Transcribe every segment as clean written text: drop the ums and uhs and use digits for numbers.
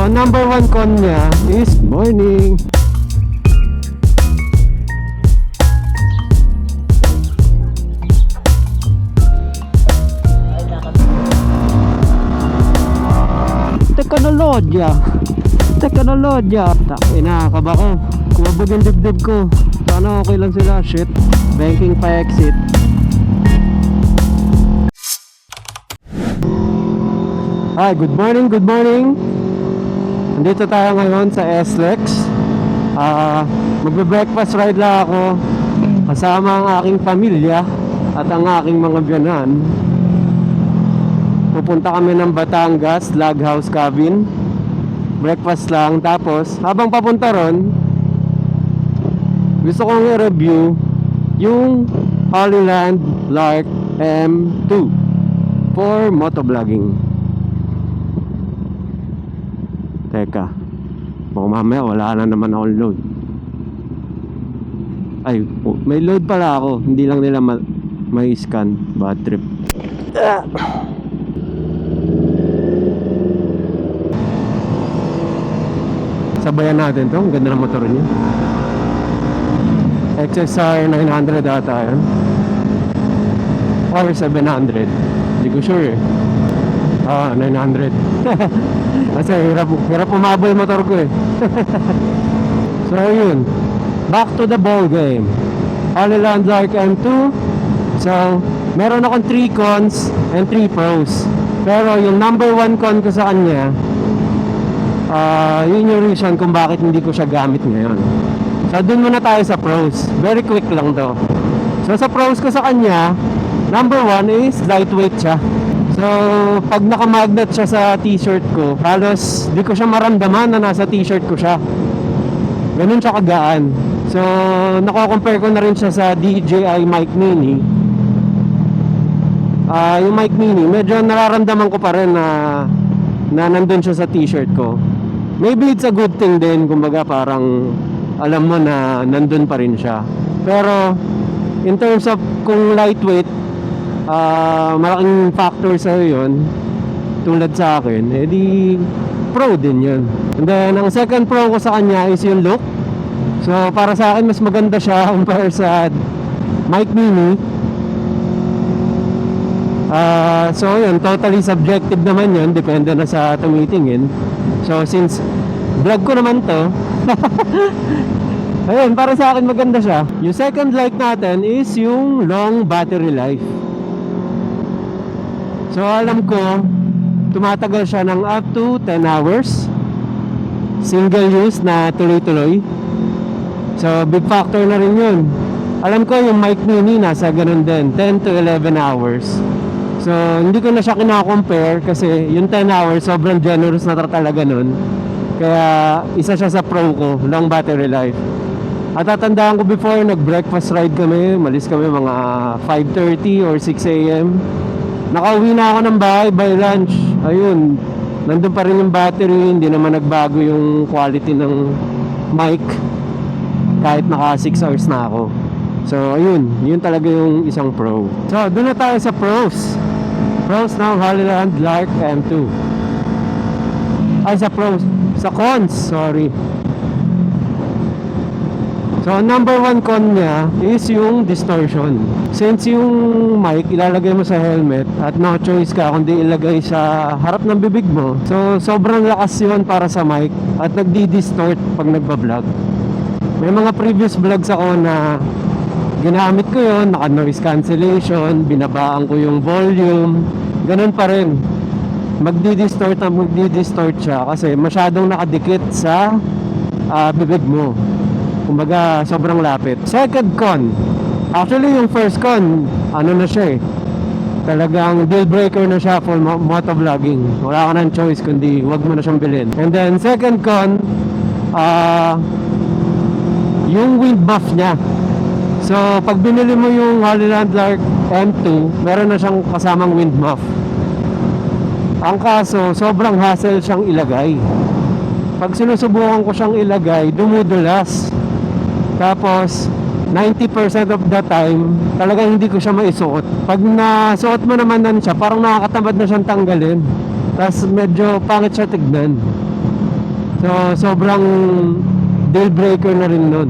So, number one con niya is morning. Teknolodya. Inakaba ko. Kumabog yung dibdib ko. Sana okay lang sila. Shit. Banking pa exit. Hi, good morning. Nandito tayo ngayon sa SLEX. Magbe-breakfast ride lang ako kasama ang aking pamilya at ang aking mga biyanan. Pupunta kami ng Batangas, Log House Cabin. Breakfast lang. Tapos habang papunta ron, gusto kong i-review yung Holyland Lark M2 for motovlogging. Teka, baka mamaya wala na naman akong load. Ay, may load pala ako. Hindi lang nila may scan. Bad trip. Sabayan natin to. Ang ganda ng motor niya. XSR 900 ata yan. Or 700. Hindi ko sure eh. 900. Kasi hirap umabol yung motor ko eh. So yun, back to the ball game. Holyland Lark M2. So meron akong 3 cons and 3 pros. Pero yung number 1 con ko sa kanya, yun yung reason kung bakit hindi ko siya gamit ngayon. So dun muna tayo sa pros. Very quick lang to. So sa pros ko sa kanya, number 1 is lightweight siya. So pag nakamagnet siya sa t-shirt ko, halos di ko siya maramdaman na nasa t-shirt ko siya. Ganun siya kagaan. So nako-compare ko na rin siya sa DJI Mic Mini. Yung Mic Mini, medyo nararamdaman ko pa rin na nandun siya sa t-shirt ko. Maybe it's a good thing din, kumbaga parang alam mo na nandun pa rin siya. Pero in terms of kung lightweight, malaking factor sa yun, tulad sa akin, edi pro din yun. And then ang second pro ko sa kanya is yung look. So para sa akin mas maganda siya compare sa Mic Mini. So yun, totally subjective naman yun, depende na sa tumitingin. So since vlog ko naman to, ayun, para sa akin maganda siya. Yung second like natin is yung long battery life. So alam ko tumatagal siya ng up to 10 hours. Single use na tuloy-tuloy. So big factor na rin yun. Alam ko yung Mic Mini nasa ganun din, 10 to 11 hours. So hindi ko na siya kina-compare kasi yung 10 hours sobrang generous na talaga nun. Kaya isa siya sa pro ko, long battery life. At tatandaan ko before nag-breakfast ride kami, malis kami mga 5:30 or 6 AM. Nakauwi na ako ng bahay by lunch. Ayun, nandun pa rin yung battery, hindi naman nagbago yung quality ng mic kahit naka 6 hours na ako. So ayun, yun talaga yung isang pro. So doon na tayo sa pros. Pros ng Holyland Lark M2. Ay, sa pros, sa cons, sorry. So number 1 con niya is yung distortion. Since yung mic ilalagay mo sa helmet at no choice ka kundi ilagay sa harap ng bibig mo, so sobrang lakas yun para sa mic at nagdi-distort pag nagbablog. May mga previous vlogs ako na ginamit ko yun, naka noise cancellation, binabaan ko yung volume, ganun pa rin. Magdi-distort siya kasi masyadong nakadikit sa bibig mo. Kumbaga sobrang lapit. Second con, actually yung first con, ano na siya eh, talagang deal breaker na siya for motovlogging. Wala ka ng choice kundi wag mo na siyang bilhin. And then second con, yung wind buff niya. So pag binili mo yung Holyland Lark M2, meron na siyang kasamang wind muff. Ang kaso, sobrang hassle siyang ilagay. Pag sinusubukan ko siyang ilagay, dumudulas. Tapos 90% of the time talagang hindi ko siya maisuot. Pag nasuot mo naman siya, parang nakakatamad na siyang tanggalin. Tapos medyo pangit siya tignan. So, sobrang deal breaker na rin nun.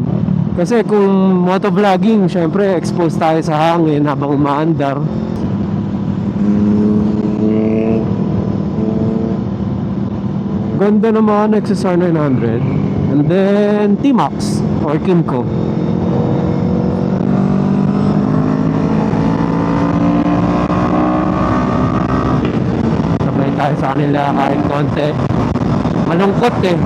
Kasi kung motovlogging, syempre exposed tayo sa hangin habang umaandar. Ganda naman XSR 900. And then T-Max or Kimco. Sabay tayo sa kanila kahit konti. Malungkot eh.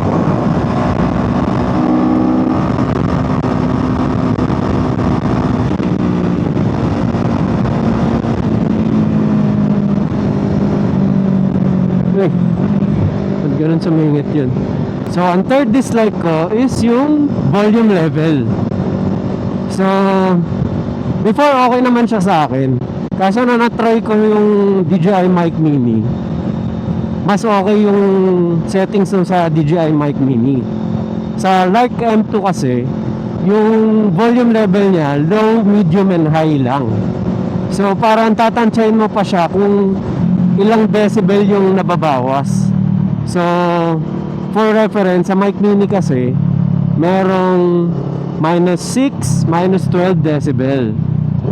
Ba't ganun sumingit yun? So, ang third dislike ko is yung volume level. So, before okay naman siya sa akin. Kaso na na-try ko yung DJI Mic Mini. Mas okay yung settings nun sa DJI Mic Mini. Sa Lark M2 kasi, yung volume level niya, low, medium, and high lang. So, parang tatansyahin mo pa siya kung ilang decibel yung nababawas. So, for reference, sa Mic Mini kasi, merong -6, -12 decibel.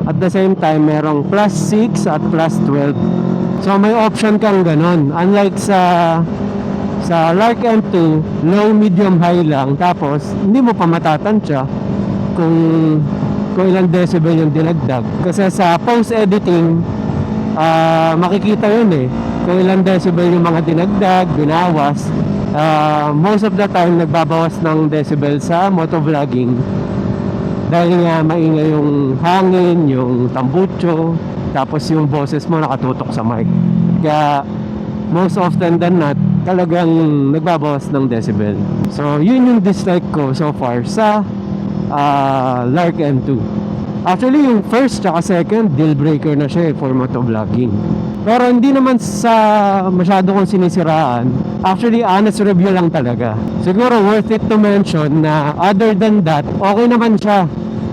At the same time, merong +6 at +12. So, may option kang ganon. Unlike sa Lark M2, low, medium, high lang. Tapos, hindi mo pa matatansya kung ilang decibel yung dinagdag. Kasi sa post-editing, makikita yun eh. Kung ilang decibel yung mga dinagdag, binawas. Most of the time, nagbabawas ng decibel sa motovlogging. Dahil nga maingay yung hangin, yung tambucho, tapos yung boses mo nakatutok sa mic. Kaya most often than not, talagang nagbabawas ng decibel. So yun yung dislike ko so far sa Lark M2. Actually yung first tsaka second, deal breaker na siya for motovlogging. Pero hindi naman sa masyado kong sinisiraan. Actually honest review lang talaga. Siguro worth it to mention na other than that, okay naman siya.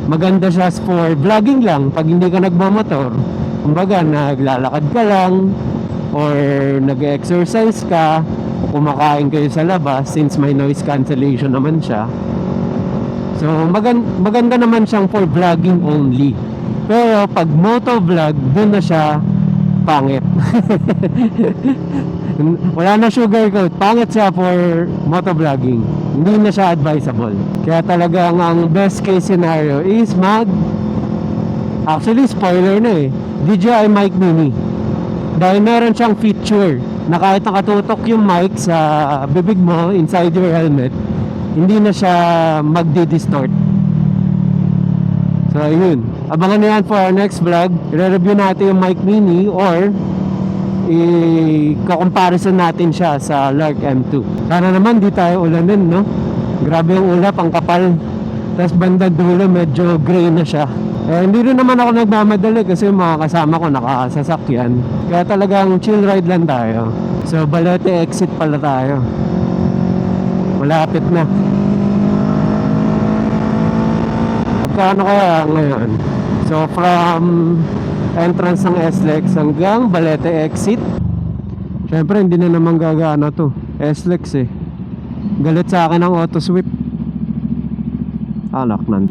Maganda siya for vlogging lang pag hindi ka nagmamotor. Kumbaga naglalakad ka lang or nag-exercise ka o kumakain kayo sa labas since may noise cancellation naman siya. So maganda naman siyang for vlogging only. Pero pag motovlog, dun na siya pangit. Wala na sugarcoat. Pangit siya for motovlogging. Hindi na siya advisable. Kaya talagang ang best case scenario is actually spoiler na eh, DJI Mic Mini. Dahil meron siyang feature na kahit nakatutok yung mic sa bibig mo inside your helmet, hindi na siya magdi-distort. So ayun, abangan na yan for our next vlog. I-review natin yung Mic Mini or i-comparison natin siya sa Lark M2. Sana naman di tayo ulanin, no? Grabe yung ulap, ang kapal. Tapos bandang dulo medyo gray na siya. Hindi rin naman ako nagmamadali kasi yung mga kasama ko nakasasakyan. Kaya talagang chill ride lang tayo. So Balete exit pala tayo. Malapit na. Magkano kaya ngayon? So from entrance ng SLEX hanggang Balete exit. Syempre hindi na naman gagana to. SLEX eh. Galit sa akin ang auto sweep. Anak nan.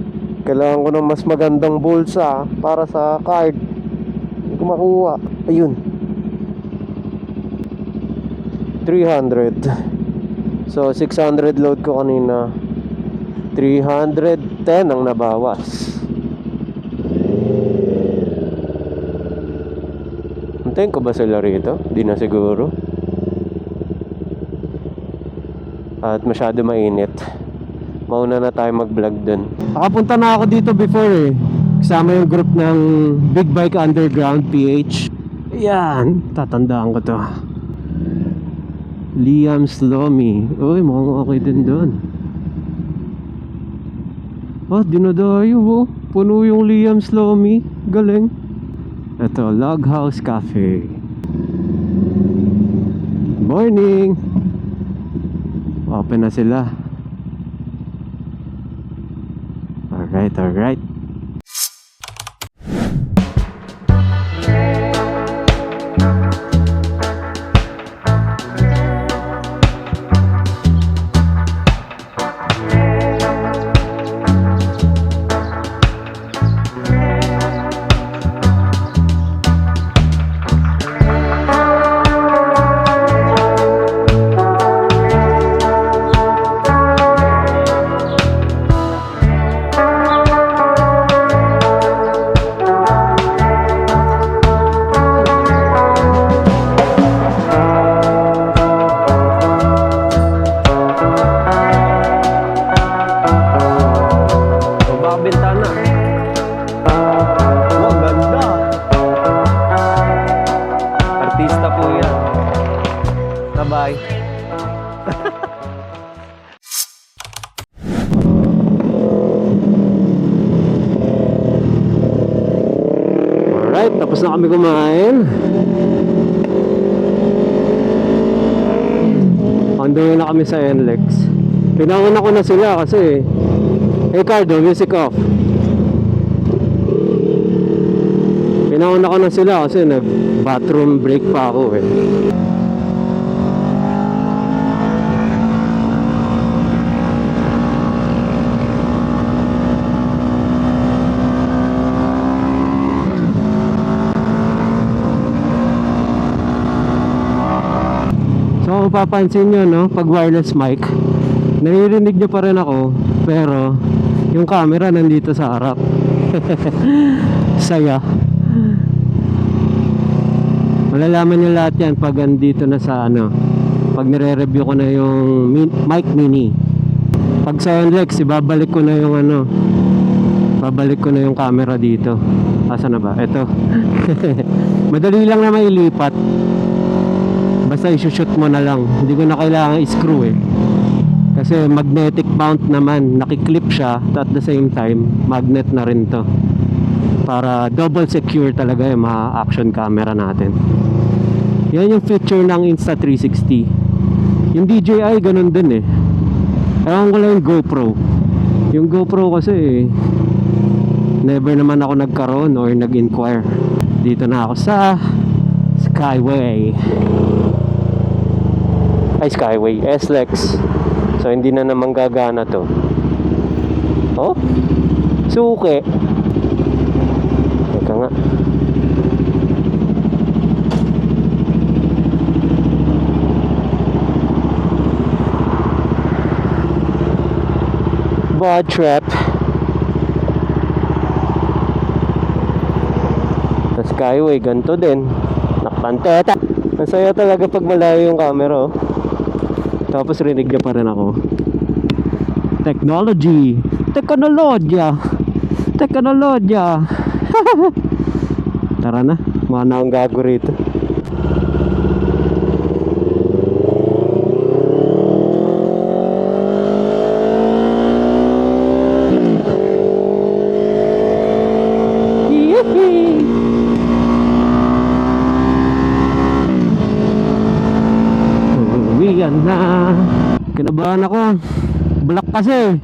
Kailangan ko ng mas magandang bulsa para sa card. Hindi ko makuha. Ayun. 300. So 600 load ko kanina. 310 ang nabawas. Antayin ko ba sila rito? Di na siguro. At masyado mainit. Mauna na tayo mag-vlog dun. Nakapunta na ako dito before eh. Kasama yung group ng Big Bike Underground PH. Yan, tatandaan ko to. Liam Slomi. Uy, mukhang okay din doon. Dinadayo oh. Puno yung Liam Slomi. Galing. Ito, Log House Cafe. Morning. Open na sila. Alright. Bye-bye. Alright, tapos na kami kumain. On the way na kami sa NLEX. Pinauna ko na sila kasi Cardo, music off. Pinauna ko na sila kasi nag-bathroom break pa ako eh. So kung papansin nyo, no, pag wireless mic, naririnig nyo pa rin ako, pero yung camera nandito sa harap. Saya. Malalaman nyo lahat yan pag andito na sa ano, pag nire-review ko na yung mic mini. Pag sa NLEX, ibabalik ko na yung ano, babalik ko na yung camera dito. Asa na ba? Ito. Madali lang na mailipat. Basta i-shoot mo na lang. Hindi ko na kailangan i-screw eh. Kasi magnetic mount naman. Nakiklip siya. At the same time, magnet na rin to. Para double secure talaga yung mga action camera natin. Yan yung feature ng Insta360. Yung DJI ganun din eh. Ewan ko lang yung GoPro. Yung GoPro kasi never naman ako nagkaroon or nag-inquire. Dito na ako sa Skyway. Ay, Skyway, SLEX. So hindi na naman gagana to. Oh, suke. Teka nga. Bad trap. Sa Skyway, ganito din. Nakpanteta. Masaya talaga pag malayo yung camera, oh. Tapos rinig niya pa rin ako. Technology. Teknolodya. Teknolodya. Tara na. Mga na ang gago rito. Uwian na. Kinabahan ako. Black kasi.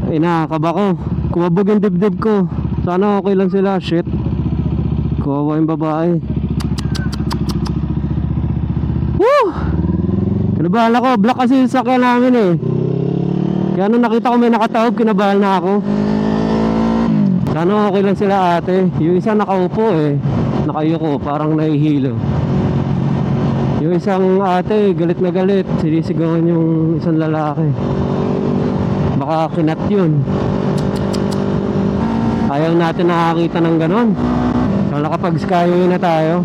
Inakaba ko. Kumabog yung dibdib ko. Sana okay lang sila. Shit. Kawawa yung babae. Woo! Kinabahan ako. Black kasi yung sakyan namin eh. Kaya nung nakita ko may nakataob, kinabahan na ako. Sana okay lang sila ate. Yung isa nakaupo eh. Nakayuko. Parang nahihilo. Yung isang ate, galit na galit. Sinisigawan yung isang lalaki. Baka kinat yun. Ayaw natin nakakita ng ganon. So nakapag skyway na tayo.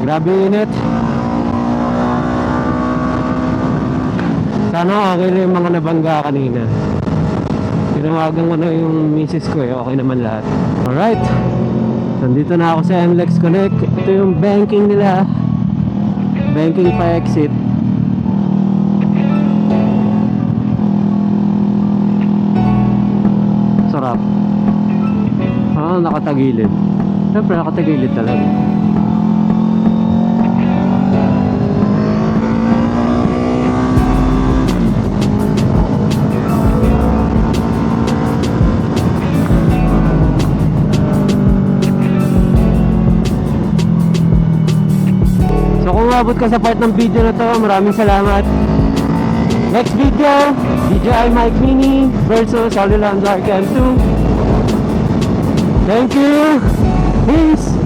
Grabe init. Sana okay na yung mga nabangga kanina. Tinawagan ko na yung misis ko eh. Okay naman lahat. Alright. Nandito na ako sa NLEX Connect. Ito yung banking nila. Banking pa exit. Sarap. Nakatagilid. Siyempre nakatagilid talaga. So kung umabot ka sa part ng video na to, maraming salamat. Next video, DJI Mic Mini versus Holyland Arcam 2. Thank you. Peace.